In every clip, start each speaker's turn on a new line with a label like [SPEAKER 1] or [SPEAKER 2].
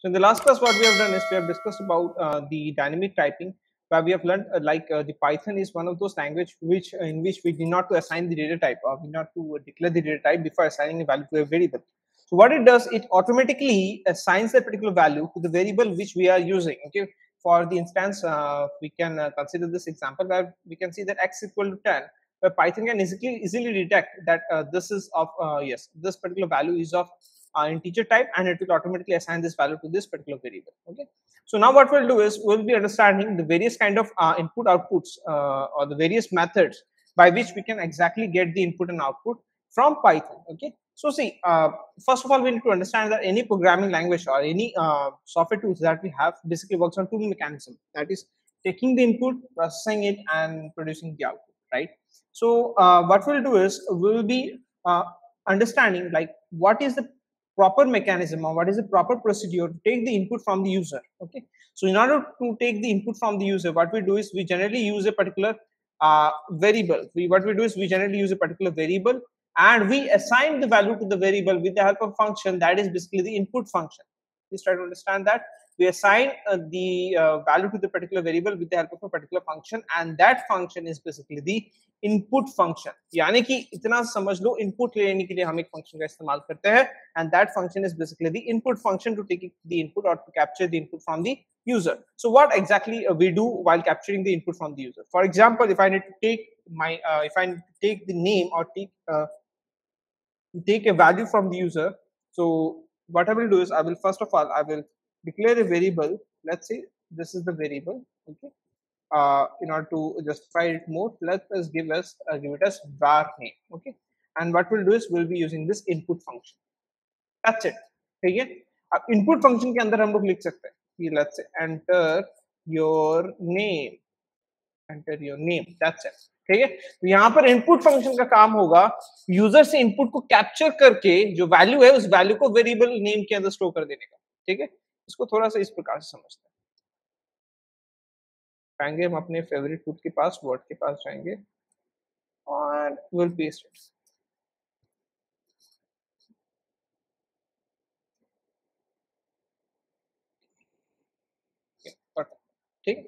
[SPEAKER 1] So in the last class, what we have done is we have discussed about the dynamic typing, where we have learned the Python is one of those language which in which we did not to assign the data type, or we not to declare the data type before assigning a value to a variable. So what it does, it automatically assigns that particular value to the variable which we are using. Okay, for the instance, we can consider this example where we can see that x equal to 10, where Python can easily detect that this is of yes, this particular value is of integer type, and it will automatically assign this value to this particular variable. Okay, so now what we'll do is we'll be understanding the various kind of input outputs or the various methods by which we can exactly get the input and output from Python. Okay, so see, first of all, we need to understand that any programming language or any software tools that we have basically works on two mechanisms, that is taking the input, processing it, and producing the output, right? So what we'll do is we'll be understanding like what is the proper mechanism or what is the proper procedure to take the input from the user. Okay, so in order to take the input from the user, what we do is we generally use a particular variable. What we do is we generally use a particular variable, and we assign the value to the variable with the help of function that is basically the input function. Please try to understand that we assign the value to the particular variable with the help of a particular function, and that function is basically the input function. यानी कि इतना समझ लो, input लेने के लिए हम एक function का इस्तेमाल करते हैं, and that function is basically the input function to take the input or to capture the input from the user. So what exactly we do while capturing the input from the user? For example, if I need to take my if I take the name or take a value from the user, so what I will do is I will first of all I will declare a variable. Let's say this is the variable. Okay, in order to justify it more, let us give it as var name. Okay, and what we'll do is we'll be using this input function. That's it. ठीक है, अब input function के अंदर हम लोग लिख सकते हैं कि let's say enter your name. That's it. ठीक है, तो यहाँ पर इनपुट फंक्शन का काम होगा यूजर से इनपुट को कैप्चर करके जो वैल्यू है उस वैल्यू को वेरिएबल नेम के अंदर स्टोर कर देने का. ठीक है, इसको थोड़ा सा इस प्रकार से समझते हैं. जाएंगे हम अपने फेवरेट टूल के पास, वर्ड के पास जाएंगे और विल पेस्ट इट. ठीक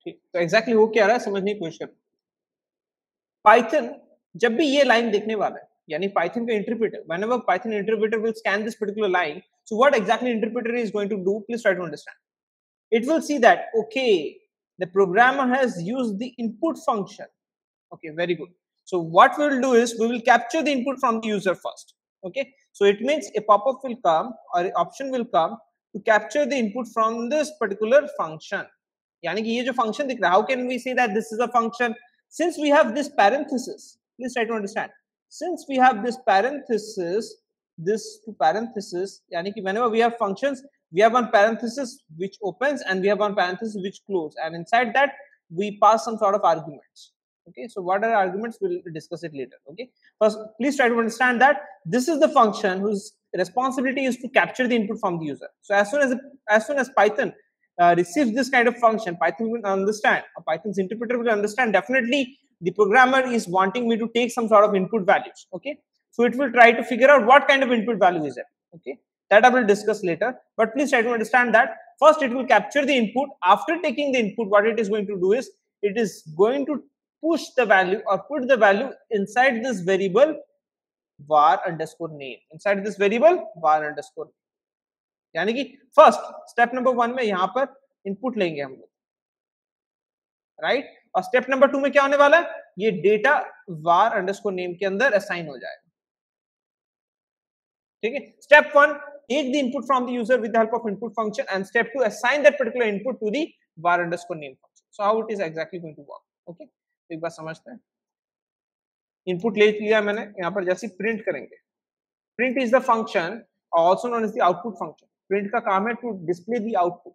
[SPEAKER 1] ठीक, तो एग्जैक्टली वो क्या रहा है समझने की कोशिश कर. पाइथन जब भी ये लाइन देखने वाला है, यानी पाइथन का interpreter, whenever Python interpreter will scan this particular line, so what exactly interpreter is going to do, please try to understand. It will see that okay, the programmer has used the input function. Okay, very good. So what we will do is we will capture the input from the user first. Okay, so it means a pop-up will come or an option will come to capture the input from this particular function. यानी कि ये जो function दिख रहा है, how can we say that this is a function? Since we have this parenthesis, please try to understand. Since we have this parenthesis, यानी कि whenever we have functions, we have one parenthesis which opens and we have one parenthesis which closes, and inside that we pass some sort of arguments. Okay, so what are arguments, we'll discuss it later. Okay, first please try to understand that this is the function whose responsibility is to capture the input from the user. So as soon as Python receives this kind of function, Python will understand, Python's interpreter will understand definitely the programmer is wanting me to take some sort of input values. Okay, so it will try to figure out what kind of input value is it. Okay, that I will discuss later, but please try to understand that first it will capture the input. After taking the input, what it is going to do is it is going to push the value or put the value inside this variable var underscore name, inside this variable var underscore name. यानी कि first step number 1 में यहां पर input लेंगे हम लोग, right, और step number 2 में क्या होने वाला है, ये डेटा var अंडरस्कोर नेम के अंदर असाइन हो जाएगा. ठीक है, step 1 take the input from the user with the help of input function, and step 2 assign that particular input to the var underscore name function. So how it is exactly going to work. Okay, एक बार समझते हैं. Input ले लिया मैंने, यहाँ पर जैसे print करेंगे, print is the function also known as the output function. Print का काम है to display the output,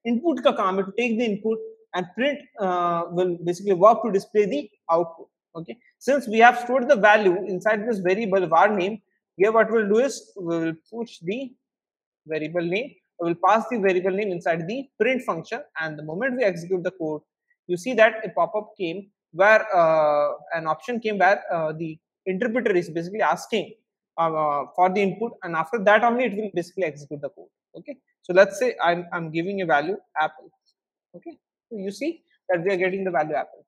[SPEAKER 1] input का काम है to take the input, and print will basically work to display the output. Okay, since we have stored the value inside this variable var name, here what we'll do is we will push the variable name, we will pass the variable name inside the print function, and the moment we execute the code, you see that a pop-up came where an option came where the interpreter is basically asking for the input, and after that only it will basically execute the code. Okay, so let's say I'm giving a value apple. Okay, so you see that we are getting the value apple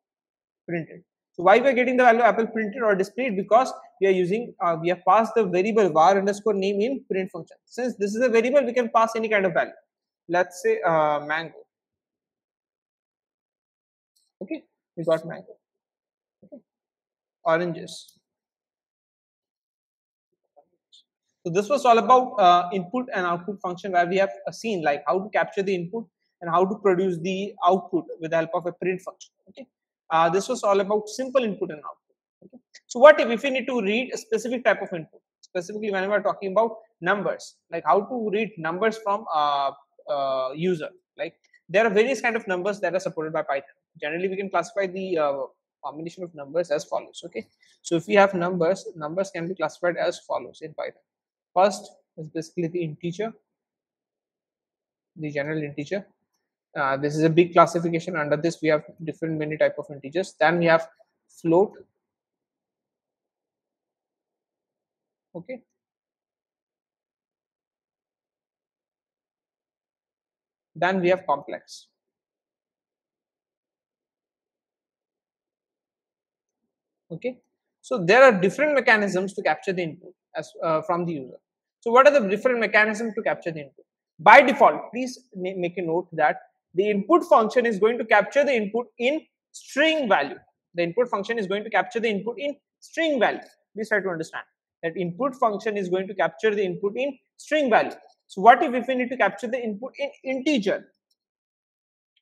[SPEAKER 1] printed. So why we are getting the value apple printed or displayed? Because we are using we have passed the variable var underscore name in print function. Since this is a variable, we can pass any kind of value. Let's say mango. Okay, we got mango. Okay, oranges. So this was all about input and output function, where we have seen like how to capture the input and how to produce the output with the help of a print function. Okay, this was all about simple input and output. Okay, so what if we need to read a specific type of input? Specifically, when we are talking about numbers, like how to read numbers from user. Like there are various kind of numbers that are supported by Python. Generally, we can classify the combination of numbers as follows. Okay, so if we have numbers, numbers can be classified as follows in Python. First is basically the integer, the general integer. This is a big classification. Under this, we have different many type of integers. Then we have float. Okay. Then we have complex. Okay. So there are different mechanisms to capture the input as from the user. So what are the different mechanisms to capture the input? By default, please make a note that the input function is going to capture the input in string value. The input function is going to capture the input in string value. Please try to understand that input function is going to capture the input in string value. So what if we need to capture the input in integer?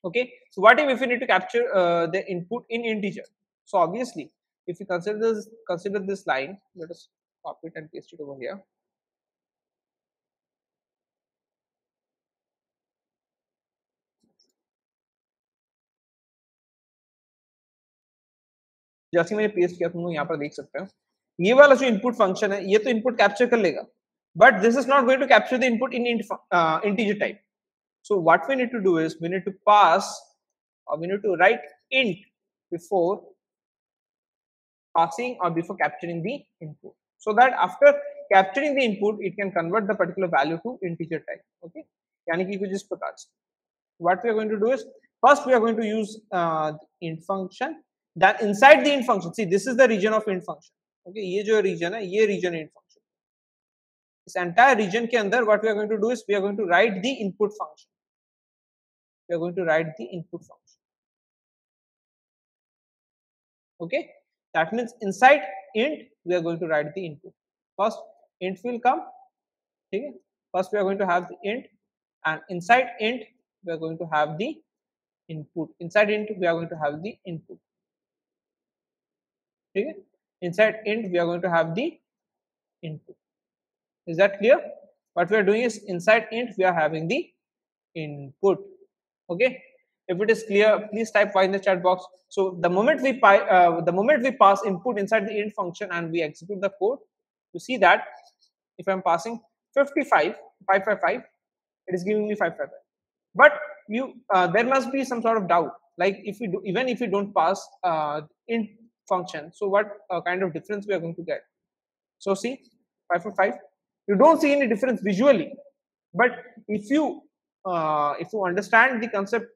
[SPEAKER 1] Okay. So what if we need to capture the input in integer? So obviously, if you consider this line, let us copy it and paste it over here. जैसे मैंने paste किया तुम लोग यहाँ पर देख सकते हो ये वाला जो इनपुट फंक्शन है ये तो इनपुट कैप्चर कर लेगा but this is not going to capture the input in integer type so what we need to do is we need to pass or we need to write int before passing or before capturing the input so that after capturing the input it can convert the particular value to integer type. Okay, यानी कि कुछ इस प्रकार से what we are going to do is first we are going to use int function. Then inside the int function, see this is the region of int function. Okay, ये जो region है ये region int function. इस entire region के अंदर what we are going to do is we are going to write the input function. We are going to write the input function. Okay, that means inside int we are going to write the input. First int will come. Okay, first we are going to have the int and inside int we are going to have the input. Inside int we are going to have the input. Okay, inside int we are going to have the input. Is that clear? What we are doing is inside int we are having the input. Okay, if it is clear please type y in the chat box. So the moment we pass input inside the int function and we execute the code, you see that if I'm passing 555 it is giving me 555, but you there must be some sort of doubt, like if we do, even if we don't pass int function, so what kind of difference we are going to get? So see 555, you don't see any difference visually, but if you understand the concept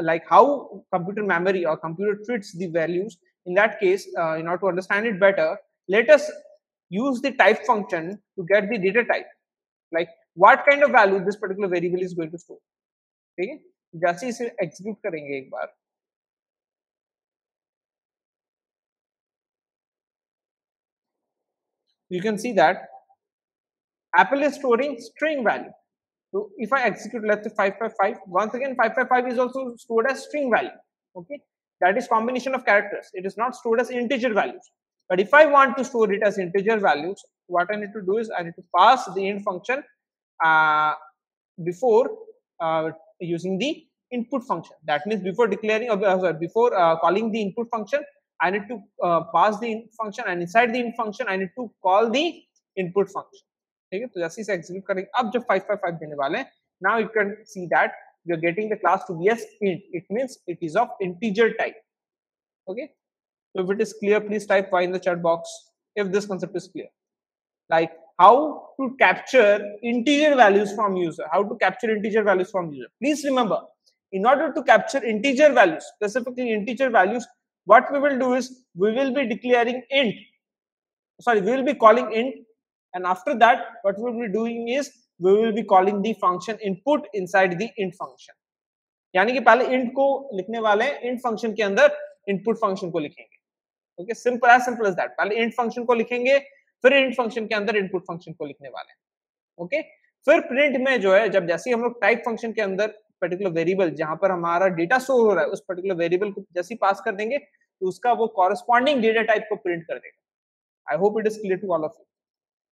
[SPEAKER 1] like how computer memory or computer treats the values, in that case in order to understand it better, let us use the type function to get the data type, like what kind of value this particular variable is going to store. ठीक है, जैसे इसे execute करेंगे एक बार, you can see that Apple is storing string value. So if I execute let's say 555, once again 555 is also stored as string value. Okay, that is combination of characters. It is not stored as integer values. But if I want to store it as integer values, what I need to do is I need to pass the int function before using the input function. That means before declaring before calling the input function, I need to pass the int function, and inside the int function I need to call the input function. ठीक है, तो जैसे इसे execute करेंगे, अब जब 555 देने वाले हैं, now you can see that we are getting the class to be as int. It means it is of integer type. Okay, so if it is clear please type y in the chat box if this concept is clear. like how to capture integer values from user, how to capture integer values from user. Please remember, in order to capture integer values, specifically integer values, what we will do is we will be declaring int, sorry, we will be calling int, and after that what we will be doing is we will be calling the function input inside the int function. यानी कि पहले int को लिखने वाले हैं, int function के अंदर input function को लिखेंगे. Okay, simple as that. पहले int function को लिखेंगे, फिर int function के अंदर input function को लिखने वाले हैं. ओके, फिर प्रिंट में जो है, जब जैसे ही हम लोग टाइप फंक्शन के अंदर पर्टिकुलर वेरिएबल जहां पर हमारा डेटा स्टोर हो रहा है उस पर्टिकुलर वेरिएबल को जैसे ही पास कर देंगे तो उसका वो कॉरेस्पॉन्डिंग डेटा टाइप को प्रिंट कर देगा. I hope it is clear to all of you,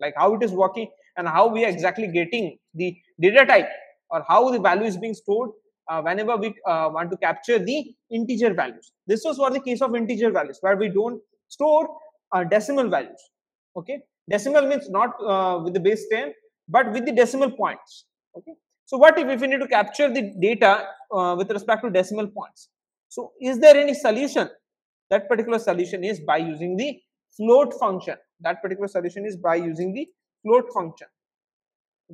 [SPEAKER 1] like how it is working and how we are exactly getting the data type or how the value is being stored whenever we want to capture the integer values. This was for the case of integer values where we don't store decimal values. Okay, decimal means not with the base 10 but with the decimal points. Okay, so what if we need to capture the data with respect to decimal points? So is there any solution? That particular solution is by using the float function. That particular solution is by using the float function.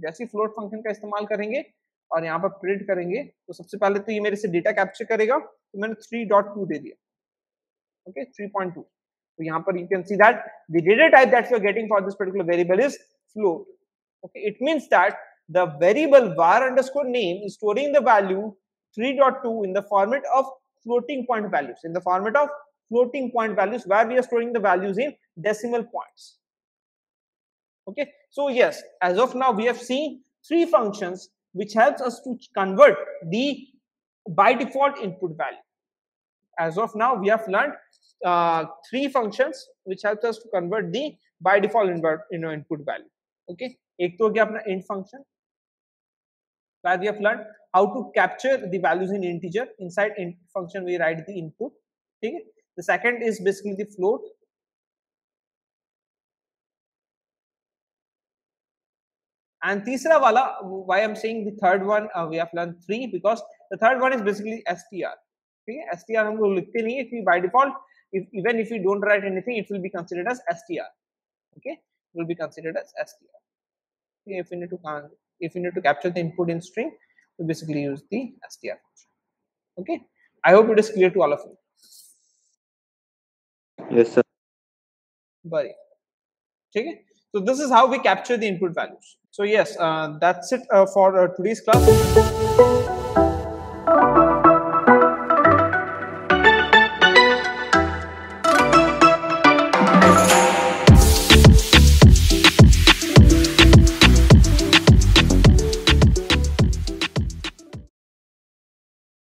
[SPEAKER 1] जैसे float function का इस्तेमाल करेंगे और यहाँ पर print करेंगे तो सबसे पहले तो ये मेरे से डेटा कैप्चर करेगा, तो मैंने 3.2 दे दिया. ओके, 3.2. तो यहाँ पर you can see that the data type that you are getting for this particular variable is float. Okay, it means that the variable var underscore name is storing the value 3.2 in the format of floating point values, in the format of floating point values where we are storing the values in decimal points. Okay, so yes, as of now we have seen three functions which helps us to convert the by default input value. As of now we have learned three functions which helps us to convert the by default input value. Okay, एक तो हो गया अपना int function where we have learned how to capture the values in integer. Inside int function we write the input. Okay, the second is basically the float. And तीसरा वाला, why I'm saying the third one we have learned three, because the third one is basically str. Okay, str हम लोग लिखते नहीं है, by default even if you don't write anything it will be considered as str. Okay, it will be considered as str. Okay, if you need to capture the input in string, we basically use the str function. Okay, I hope it is clear to all of you.
[SPEAKER 2] Yes sir.
[SPEAKER 1] Very. Okay, so this is how we capture the input values. So yes, that's it for today's class.